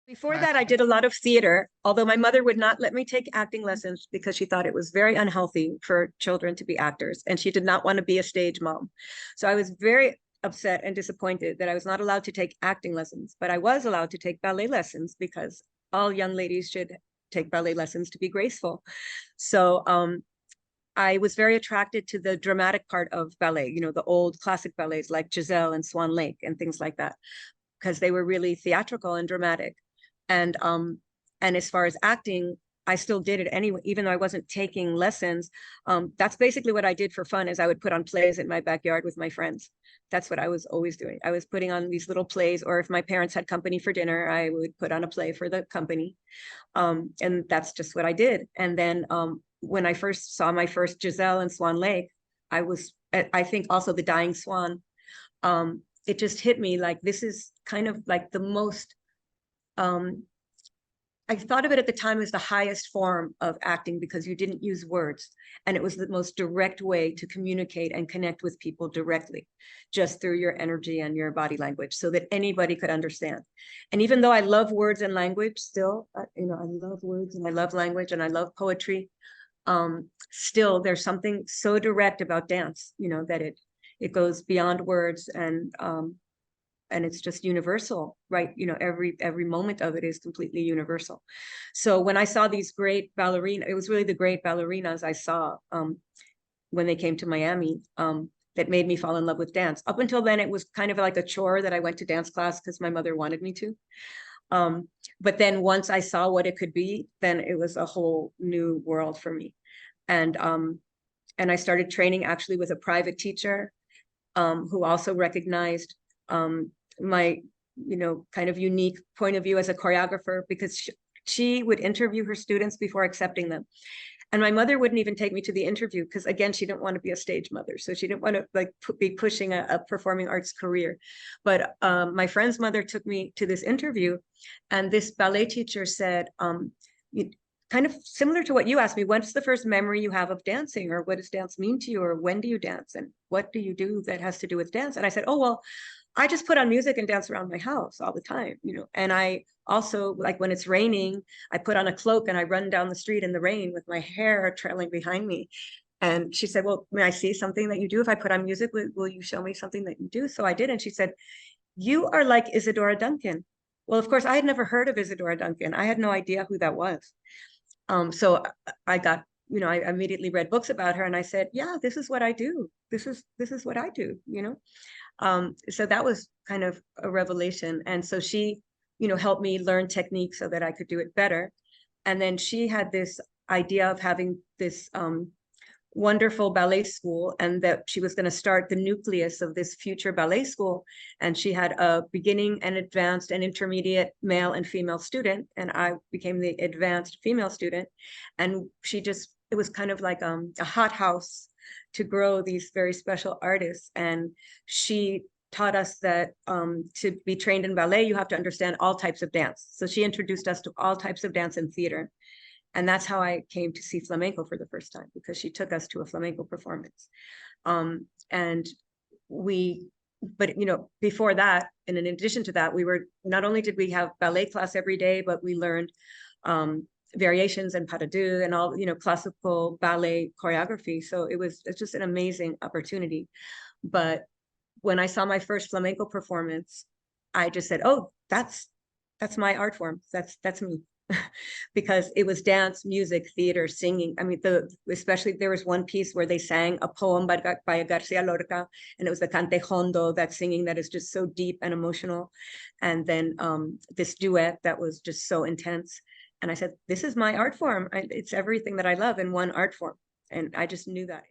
Before that, I did a lot of theater, although my mother would not let me take acting lessons because she thought it was very unhealthy for children to be actors, and she did not want to be a stage mom. So I was very upset and disappointed that I was not allowed to take acting lessons, but I was allowed to take ballet lessons because all young ladies should take ballet lessons to be graceful. So I was very attracted to the dramatic part of ballet, the old classic ballets like Giselle and Swan Lake and things like that, because they were really theatrical and dramatic. And as far as acting, I still did it anyway, even though I wasn't taking lessons. That's basically what I did for fun, is I would put on plays in my backyard with my friends. That's what I was always doing. I was putting on these little plays, or if my parents had company for dinner, I would put on a play for the company. And that's just what I did. And then when I first saw my first Giselle in Swan Lake, I think also The Dying Swan, it just hit me like, this is kind of like the most, I thought of it at the time as the highest form of acting because you didn't use words, and it was the most direct way to communicate and connect with people directly, just through your energy and your body language, so that anybody could understand. And even though I love words and language still, I love words and I love language and I love poetry, still there's something so direct about dance, that it goes beyond words, and it's just universal, right? Every moment of it is completely universal. So when I saw these great ballerinas, it was really the great ballerinas I saw when they came to Miami, that made me fall in love with dance. Up until then, it was kind of like a chore that I went to dance class because my mother wanted me to. But then once I saw what it could be, then it was a whole new world for me. And I started training actually with a private teacher, who also recognized my kind of unique point of view as a choreographer, because she would interview her students before accepting them. And my mother wouldn't even take me to the interview because, again, she didn't want to be a stage mother, so she didn't want to be pushing a performing arts career. But my friend's mother took me to this interview, and this ballet teacher said, kind of similar to what you asked me, what's the first memory you have of dancing, or what does dance mean to you, or when do you dance, and what do you do that has to do with dance? And I said, oh, well, I just put on music and dance around my house all the time, and I also, like, when it's raining, I put on a cloak and I run down the street in the rain with my hair trailing behind me. And she said, well, may I see something that you do? If I put on music, will you show me something that you do? So I did. And she said, you are like Isadora Duncan. Well, of course, I had never heard of Isadora Duncan. I had no idea who that was. So I got, I immediately read books about her, and I said, yeah, this is what I do. This is what I do, So that was kind of a revelation. And so she, helped me learn technique so that I could do it better. And then she had this idea of having this wonderful ballet school, and that she was going to start the nucleus of this future ballet school. And she had a beginning and advanced and intermediate male and female student, and I became the advanced female student. And it was kind of like a hothouse to grow these very special artists. And she taught us that to be trained in ballet, you have to understand all types of dance. So she introduced us to all types of dance and theater. And that's how I came to see flamenco for the first time, because she took us to a flamenco performance. But before that, and in addition to that, not only did we have ballet class every day, but we learned variations and pas de deux and all, classical ballet choreography. So it's just an amazing opportunity. But when I saw my first flamenco performance, I just said, oh, that's my art form. That's me. Because it was dance, music, theater, singing. I mean, especially there was one piece where they sang a poem by Garcia Lorca, and it was the cante hondo, that singing that is just so deep and emotional. And then this duet that was just so intense. And I said, this is my art form. It's everything that I love in one art form. And I just knew that.